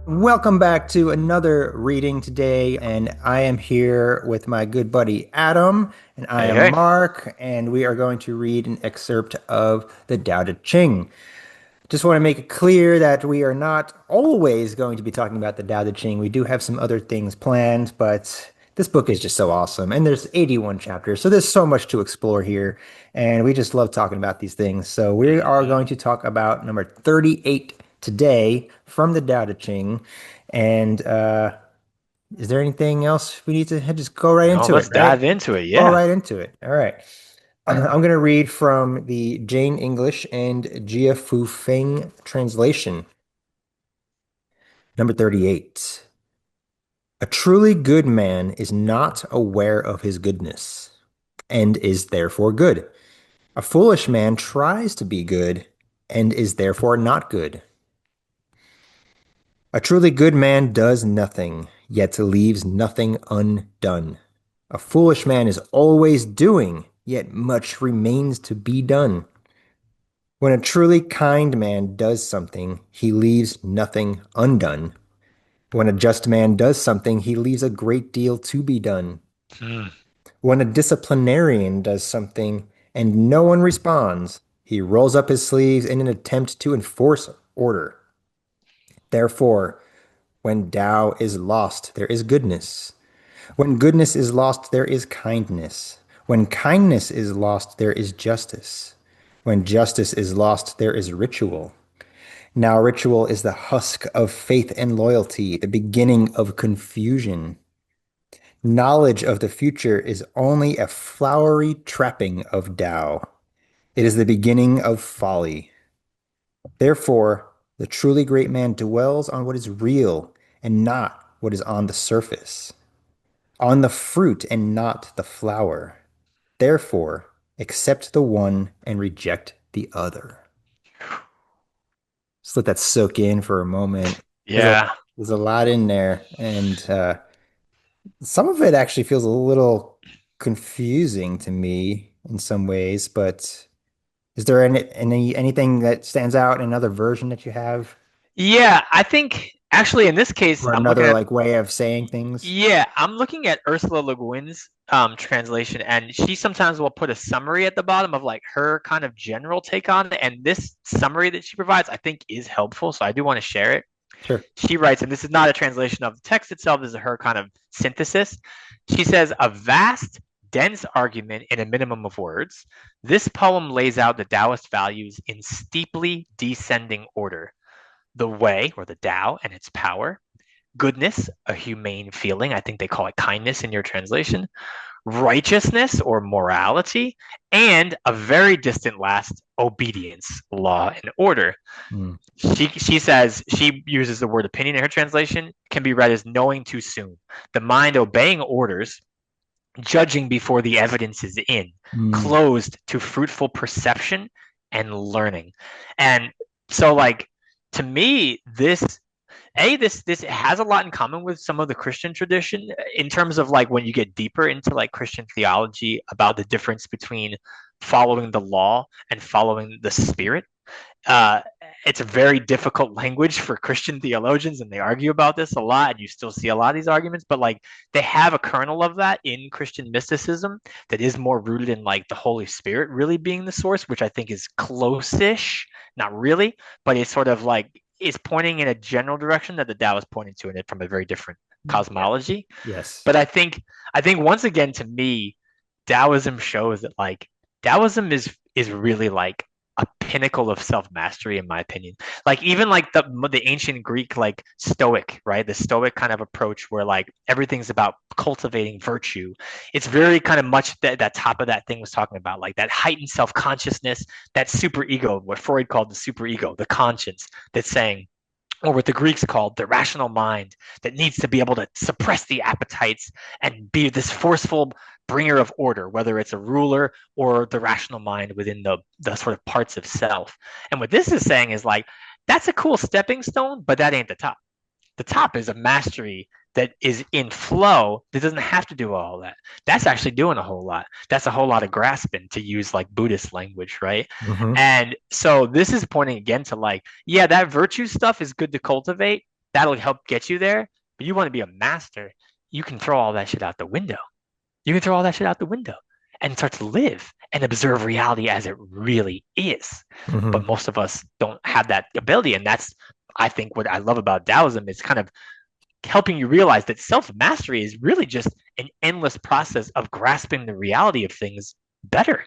Welcome back to another reading today, and I am here with my good buddy Adam, and I Hey, am hey. Mark, and we are going to read an excerpt of the Tao Te Ching. Just want to make it clear that we are not always going to be talking about the Tao Te Ching. We do have some other things planned, but this book is just so awesome, and there's 81 chapters, so there's so much to explore here, and we just love talking about these things. So we are hmm going to talk about number 38 today from the Tao Te Ching. And is there anything else we need to just go right No, into it, let's right? dive into it. Go Yeah. right into it. All right. I'm going to read from the Jane English and Jia Fu Feng translation. Number 38. A truly good man is not aware of his goodness and is therefore good. A foolish man tries to be good and is therefore not good. A truly good man does nothing, yet leaves nothing undone. A foolish man is always doing, yet much remains to be done. When a truly kind man does something, he leaves nothing undone. When a just man does something, he leaves a great deal to be done. Mm. When a disciplinarian does something and no one responds, he rolls up his sleeves in an attempt to enforce order. Therefore, when Tao is lost, there is goodness. When goodness is lost, there is kindness. When kindness is lost, there is justice. When justice is lost, there is ritual. Now, ritual is the husk of faith and loyalty, the beginning of confusion. Knowledge of the future is only a flowery trapping of Tao. It is the beginning of folly. Therefore, the truly great man dwells on what is real and not what is on the surface, on the fruit and not the flower. Therefore, accept the one and reject the other. Just let that soak in for a moment. There's a Yeah. there's a lot in there, and some of it actually feels a little confusing to me in some ways. But is there anything that stands out in another version that you have, Yeah. I think actually in this case, or another like way of saying things? I'm looking at Ursula Le Guin's translation, and she sometimes will put a summary at the bottom of like her kind of general take on it. And this summary that she provides, I think, is helpful. So I do want to share it. Sure. She writes, and this is not a translation of the text itself, this is her kind of synthesis. She says, a vast, dense argument in a minimum of words. This poem lays out the Taoist values in steeply descending order: the way, or the Tao, and its power; goodness, a humane feeling. I think they call it kindness in your translation; righteousness or morality; and a very distant last, obedience, law, and order. Hmm. She says, she uses the word opinion in her translation, can be read as knowing too soon. The mind obeying orders, judging before the evidence is in, Hmm. closed to fruitful perception and learning. And so, like, to me, this has a lot in common with some of the Christian tradition in terms of like when you get deeper into like Christian theology about the difference between following the law and following the spirit. uh, it's a very difficult language for Christian theologians, and they argue about this a lot. And you still see a lot of these arguments, but like they have a kernel of that in Christian mysticism that is more rooted in like the Holy Spirit really being the source, which I think is close-ish, not really, but it's sort of like is pointing in a general direction that the Tao is pointing to in it from a very different Yeah. cosmology. Yes. But I think once again to me, Taoism shows that like Taoism is really like a pinnacle of self-mastery in my opinion. Like even like the ancient Greek like Stoic, right? The Stoic kind of approach where like everything's about cultivating virtue. It's very kind of much that top of that thing was talking about, like that heightened self-consciousness, that super ego, what Freud called the super ego, the conscience that's saying, or what the Greeks called the rational mind, that needs to be able to suppress the appetites and be this forceful bringer of order, whether it's a ruler or the rational mind within the sort of parts of self. And what this is saying is like, that's a cool stepping stone, but that ain't the top. The top is a mastery that is in flow that doesn't have to do all that. That's actually doing a whole lot. That's a whole lot of grasping, to use like Buddhist language, right? Hmm. And so this is pointing again to like, yeah, that virtue stuff is good to cultivate, that'll help get you there. But you want to be a master, you can throw all that shit out the window. You can throw all that shit out the window and start to live and observe reality as it really is. But Hmm. most of us don't have that ability. And that's, I think, what I love about Taoism is kind of helping you realize that self mastery is really just an endless process of grasping the reality of things better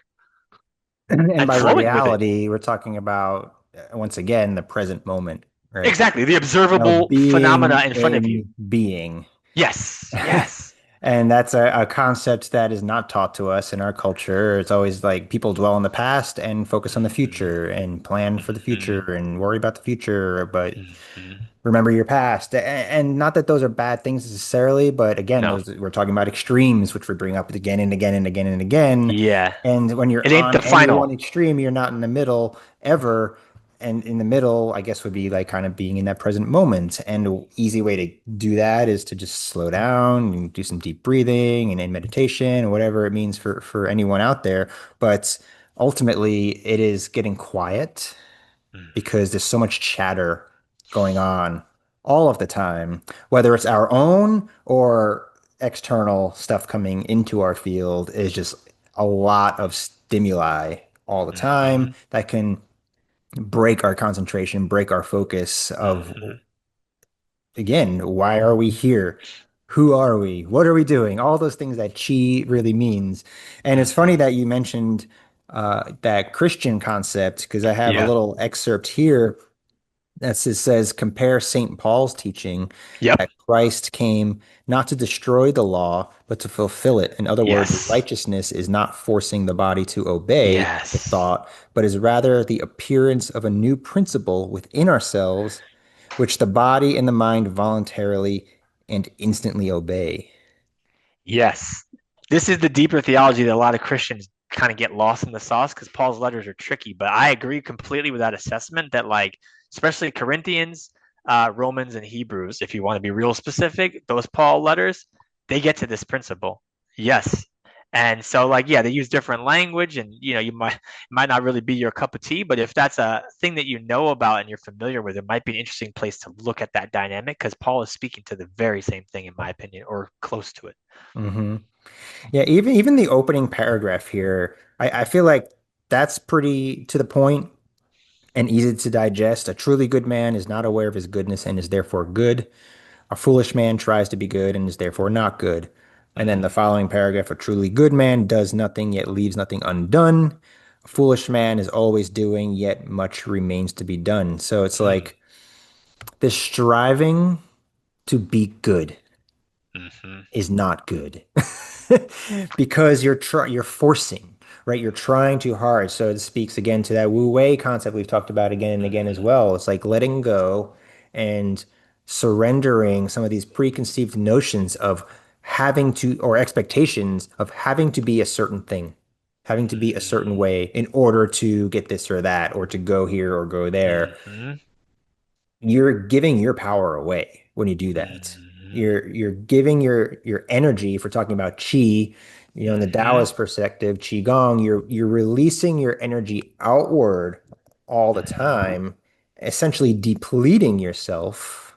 And and by flowing with it. reality, we're talking about, once again, the present moment, right? Exactly. The You know, observable phenomena being in front of you. in being. Yes. Yes. And that's a concept that is not taught to us in our culture. It's always like people dwell on the past and focus on the Mm-hmm. future and plan for the future Mm-hmm. and worry about the future, but Mm-hmm. remember your past. And not that those are bad things necessarily, but again, No. those we're talking about extremes, which we bring up again and again and again and again. Yeah. And when you're It ain't on the any one final. extreme, you're not in the middle ever. And in the middle, I guess, would be like kind of being in that present moment. And an easy way to do that is to just slow down and do some deep breathing and in meditation or whatever it means for anyone out there. But ultimately, it is getting quiet Mm-hmm. because there's so much chatter going on all of the time, whether it's our own or external stuff coming into our field is just a lot of stimuli all the time Mm-hmm. that can break our concentration, break our focus of, Mm-hmm. again, why are we here? Who are we? What are we doing? All those things that chi really means. And it's funny Mm-hmm. that you mentioned that Christian concept because I have a Yeah. little excerpt here that it says, compare St. Paul's teaching Yep. that Christ came not to destroy the law, but to fulfill it. In other words, Yes. righteousness is not forcing the body to obey the Yes. thought, but is rather the appearance of a new principle within ourselves, which the body and the mind voluntarily and instantly obey. Yes. This is the deeper theology that a lot of Christians kind of get lost in the sauce because Paul's letters are tricky. But I agree completely with that assessment that, like, especially Corinthians, Romans, and Hebrews, if you want to be real specific, those Paul letters, they get to this principle. Yes. And so, like, yeah, they use different language, and you might not really be your cup of tea, but if that's a thing that you know about and you're familiar with, it might be an interesting place to look at that dynamic because Paul is speaking to the very same thing, in my opinion, or close to it. Hmm. Yeah, even the opening paragraph here, I feel like that's pretty to the point and easy to digest. A truly good man is not aware of his goodness and is therefore good. A foolish man tries to be good and is therefore not good. And then Mm-hmm. the following paragraph, a truly good man does nothing yet leaves nothing undone. A foolish man is always doing, yet much remains to be done. So it's Mm. like this striving to be good Mm-hmm. is not good because you're forcing, right? You're trying too hard. So it speaks again to that Wu Wei concept we've talked about again and again as Mm-hmm. well. It's like letting go and surrendering some of these preconceived notions of having to or expectations of having to be a certain thing, having to be a certain Mm-hmm. way in order to get this or that or to go here or go there. Mm-hmm. You're giving your power away when you do that. Mm-hmm. You're giving your energy, if we're talking about chi, in the Mm-hmm. Taoist perspective, Qigong, you're releasing your energy outward all the Mm-hmm. time, essentially depleting yourself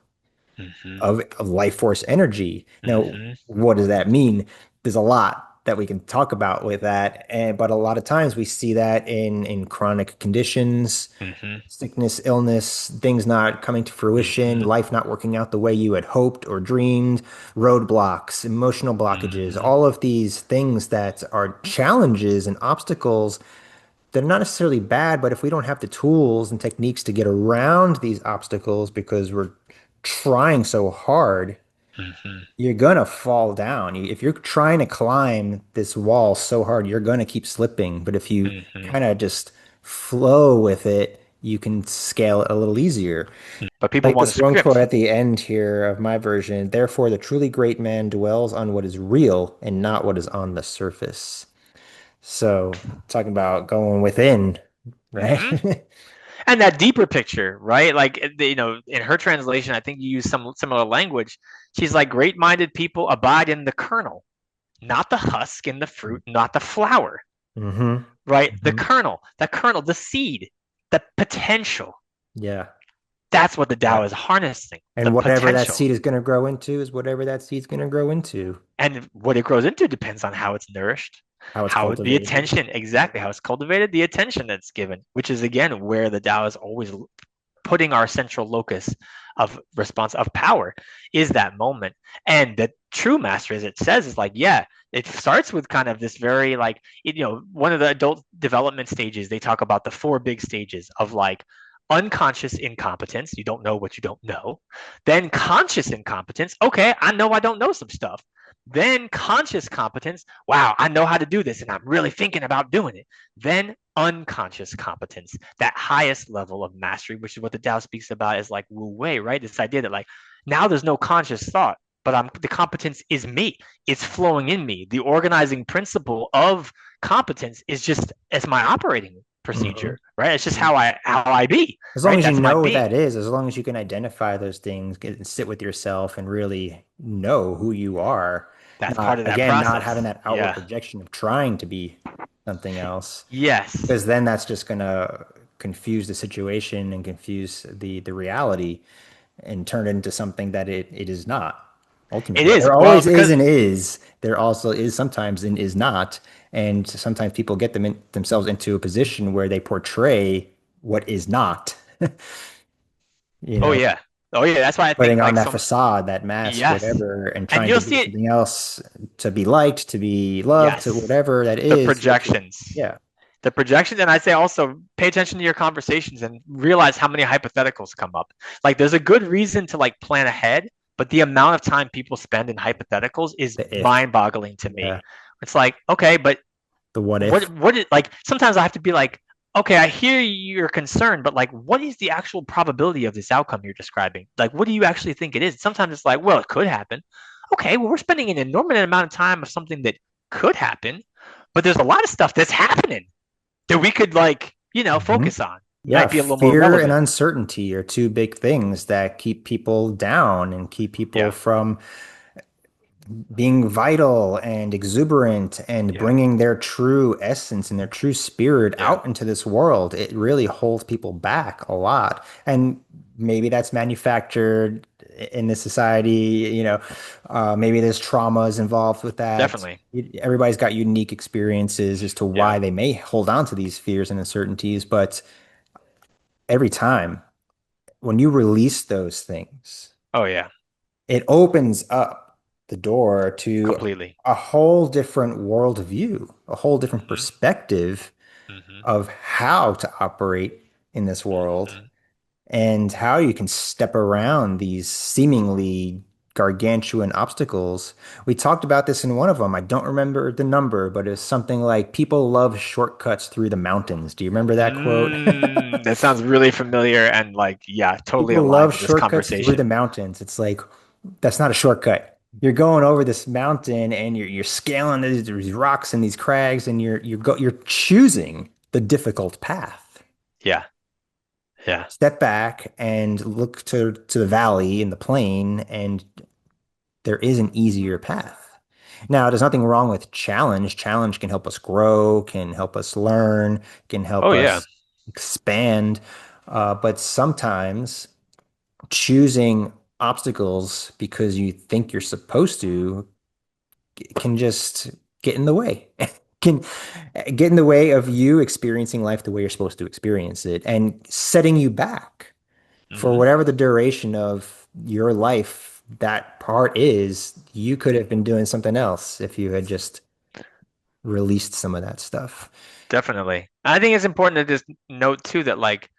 Mm-hmm. of life force energy. Now, Mm-hmm. what does that mean? There's a lot that we can talk about with that, and but a lot of times we see that in chronic conditions, Mm-hmm. sickness, illness, things not coming to fruition, Mm-hmm. life not working out the way you had hoped or dreamed, roadblocks, emotional blockages, Mm-hmm. all of these things that are challenges and obstacles. They're not necessarily bad, but if we don't have the tools and techniques to get around these obstacles because we're trying so hard, Mm-hmm. you're gonna fall down. If you're trying to climb this wall so hard, you're gonna keep slipping. But if you Mm-hmm. kind of just flow with it, you can scale it a little easier. But people Like want this to one quote script. at the end here of my version, therefore the truly great man dwells on what is real and not what is on the surface. So talking about going within, right? Mm-hmm. And that deeper picture, right? Like, in her translation, I think you use some similar language. She's like, great-minded people abide in the kernel, not the husk and the fruit, not the flower, Hmm. right? The Hmm. kernel, the seed, the potential. Yeah. That's what the Yeah. Tao is harnessing, the And whatever that potential. seed is going to grow into is whatever that seed's going to grow into, And what it grows into depends on how it's nourished, how it's how the cultivated. attention, exactly how it's cultivated, the attention that's given, which is again where the Tao is always putting our central locus of response of power is that moment. And the true master, as it says, is like, yeah, it starts with kind of this very like, one of the adult development stages, they talk about the four big stages of like unconscious incompetence. You don't know what you don't know. Then conscious incompetence. Okay, I know I don't know some stuff. Then conscious competence. Wow, I know how to do this and I'm really thinking about doing it. Then unconscious competence, that highest level of mastery, which is what the Tao speaks about as like Wu Wei, right? This idea that like now there's no conscious thought, but the competence is me. It's flowing in me. The organizing principle of competence is just as my operating Mhm. procedure, right? It's just how I be, As long right? as you That's my know what being. that is, as long as you can identify those things, get and sit with yourself and really know who you are, That's part not of that again, not having process. that outward Yeah. projection of trying to be something else, Yes. because then that's just gonna confuse the situation and confuse the reality and turn it into something that it is not. It Ultimately, is. there Well, always is because and is. There also is sometimes and is not. And sometimes people get themselves into a position where they portray what is not, you oh know, yeah. Oh yeah. That's why I think putting on like that some facade, that mask, yes. whatever, and And trying to you'll be see it. something else to be liked, to be loved, to Yes. whatever that The is. projections. Yeah, The projections, and I say also pay attention to your conversations and realize how many hypotheticals come up. Like there's a good reason to like plan ahead, but the amount of time people spend in hypotheticals is the if. mind-boggling to me. Yeah, It's like, okay, but the what if. what is like sometimes I have to be like, okay, I hear your concern, but like what is the actual probability of this outcome you're describing? Like what do you actually think it is? Sometimes it's like, well, it could happen. Okay, well, we're spending an enormous amount of time of something that could happen, but there's a lot of stuff that's happening that we could like, Mhm. focus on. Yeah, Might be a little more fear and relevant. uncertainty are two big things that keep people down and keep people Yeah. from being vital and exuberant and Yeah. bringing their true essence and their true spirit Yeah. out into this world. It really holds people back a lot. And maybe that's manufactured in this society, maybe there's traumas involved with that. Definitely. Everybody's got unique experiences as to Yeah. why they may hold on to these fears and uncertainties, but every time when you release those things, Oh yeah. it opens up the door to Completely. a whole different worldview, a whole different Hmm. perspective Hmm. of how to operate in this world Hmm. and how you can step around these seemingly gargantuan obstacles. We talked about this in one of them. I don't remember the number, but it's something like people love shortcuts through the mountains. Do you remember that quote? That sounds really familiar and like, yeah, totally People aligned love with this shortcuts through the conversation. mountains. It's like that's not a shortcut. You're going over this mountain and you're scaling these rocks and these crags and you're choosing the difficult path. Yeah. Yeah. Step back and look to the valley and the plain, and there is an easier path. Now, there's nothing wrong with challenge. Challenge can help us grow, can help us learn, can Oh help yeah. us expand. But sometimes choosing obstacles because you think you're supposed to can just get in the way. Can get in the way of you experiencing life the way you're supposed to experience it and setting you back for Hmm. whatever the duration of your life that part is. You could have been doing something else if you had just released some of that stuff. Definitely. I think it's important to just note too that like,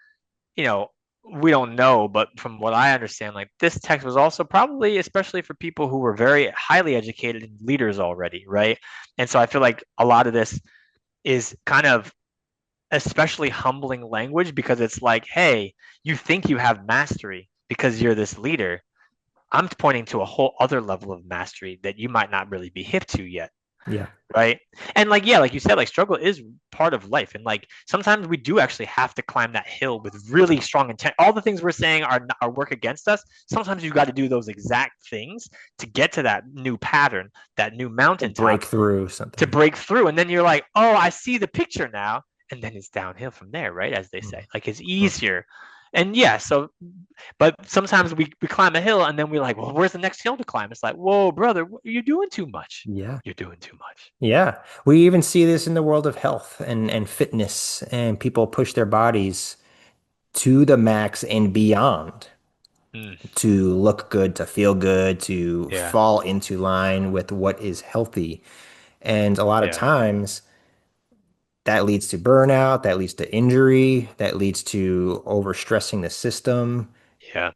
you know, we don't know, but from what I understand, like this text was also probably especially for people who were very highly educated and leaders already, right? And so I feel like a lot of this is kind of especially humbling language because it's like, hey, you think you have mastery because you're this leader. I'm pointing to a whole other level of mastery that you might not really be hip to yet, Yeah. right? And like, yeah, like you said, like struggle is part of life, and like sometimes we do actually have to climb that hill with really strong intent. All the things we're saying are work against us. Sometimes you got to do those exact things to get to that new pattern, that new To break mountaintop, through to something. break through, and then you're like, oh, I see the picture now, and then it's downhill from there, right? As they say, like it's Mhm. easier. And yeah, so but sometimes we climb a hill and then we're like, well, where's the next hill to climb? It's like, whoa, brother, you're doing too much. Yeah. You're doing too much. Yeah. We even see this in the world of health and fitness, and people push their bodies to the max and beyond Mm, to look good, to feel good, to yeah, fall into line with what is healthy. And a lot of yeah, times that leads to burnout, that leads to injury, that leads to overstressing the system, yeah.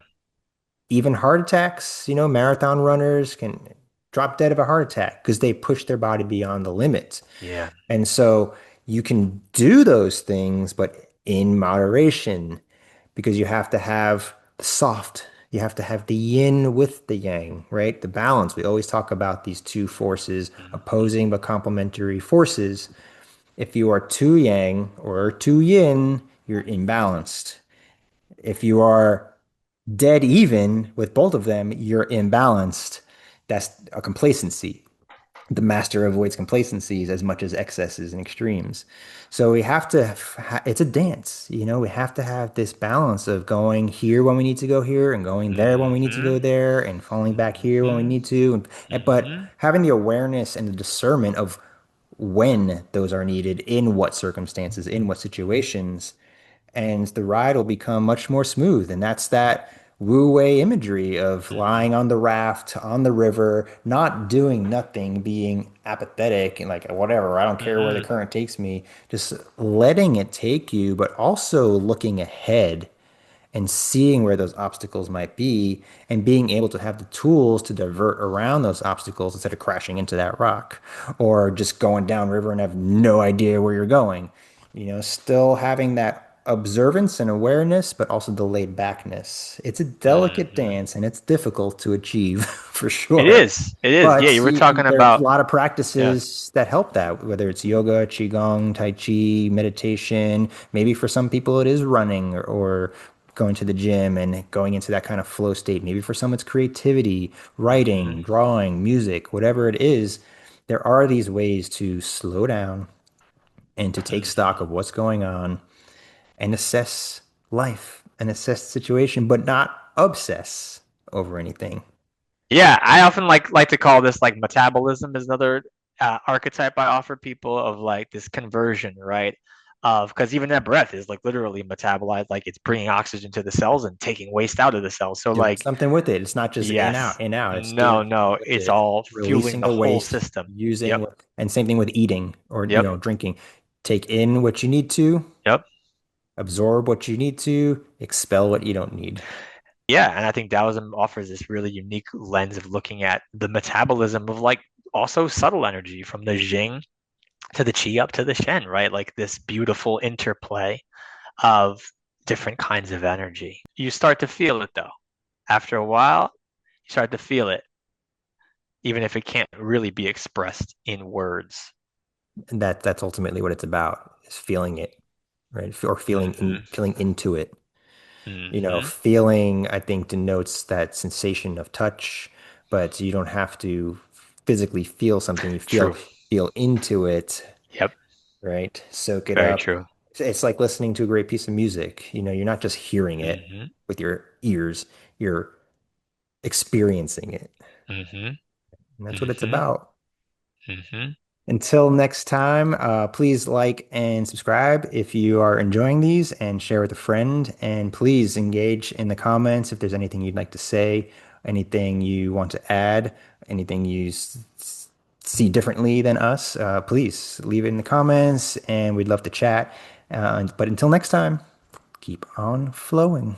even heart attacks. Marathon runners can drop dead of a heart attack because they push their body beyond the limits. Yeah. And so you can do those things, but in moderation, because you have to have the soft, you have to have the yin with the yang, right? The balance. We always talk about these two forces, Mhm. opposing but complementary forces. If you are too yang or too yin, you're imbalanced. If you are dead even with both of them, you're imbalanced. That's a complacency. The master avoids complacencies as much as excesses and extremes. So we have to, it's a dance, we have to have this balance of going here when we need to go here and going there when we need to go Mhm. there and falling back here when we Mhm. need to. But Mhm. having the awareness and the discernment of when those are needed, in what circumstances, in what situations, and the ride will become much more smooth. And that's that Wu Wei imagery of Mhm. lying on the raft on the river, not doing nothing, being apathetic and like whatever, I don't care where the Mhm. current takes me, just letting it take you, but also looking ahead and seeing where those obstacles might be and being able to have the tools to divert around those obstacles instead of crashing into that rock or just going downriver and have no idea where you're going. Still having that observance and awareness, but also the laid backness. It's a delicate Mhm. dance and it's difficult to achieve for It sure. is. It is. Yeah, But you were talking there's a about lot of yeah. practices that help that, whether it's yoga, qigong, tai chi, meditation. Maybe for some people it is running or going to the gym and going into that kind of flow state. Maybe for some it's creativity, Mhm. writing, drawing, music, whatever it is. There are these ways to slow down and to take stock Mhm. of what's going on and assess life and assess the situation, but not obsess over anything. Yeah, I often like to call this like metabolism is another archetype I offer people of like this conversion, right? Of because even that breath is like literally metabolized, like it's bringing oxygen to the cells and taking waste out of the cells. So Doing like, something with it. It's not just in yes, out, in out. It's doing no, something no, with it's it, all fueling releasing the the whole waste, system. using Yep, what, and same thing with eating or, yep, drinking. Take in what you need to, yep. absorb what you need to, expel what you don't need. Yeah, and I think Taoism offers this really unique lens of looking at the metabolism of like also subtle energy from the Jing to the Qi up to the Shen, right? Like this beautiful interplay of different kinds of energy. You start to feel it though. After a while, you start to feel it, even if it can't really be expressed in words. And that's ultimately what it's about, is feeling it, right? Or Mm-hmm. feeling into it. Mm-hmm. Feeling, I think, denotes that sensation of touch, but you don't have to physically feel something. You True. feel into it, Yep. right? Soak it Very up. true. It's like listening to a great piece of music. You're not just hearing it Mm-hmm. with your ears, you're experiencing it. Mm-hmm. And that's what it's Mm-hmm. about. Mm-hmm. Until next time, please like and subscribe if you are enjoying these and share with a friend. And please engage in the comments if there's anything you'd like to say, anything you want to add, anything you see differently than us. Please leave it in the comments and we'd love to chat. But until next time, keep on flowing.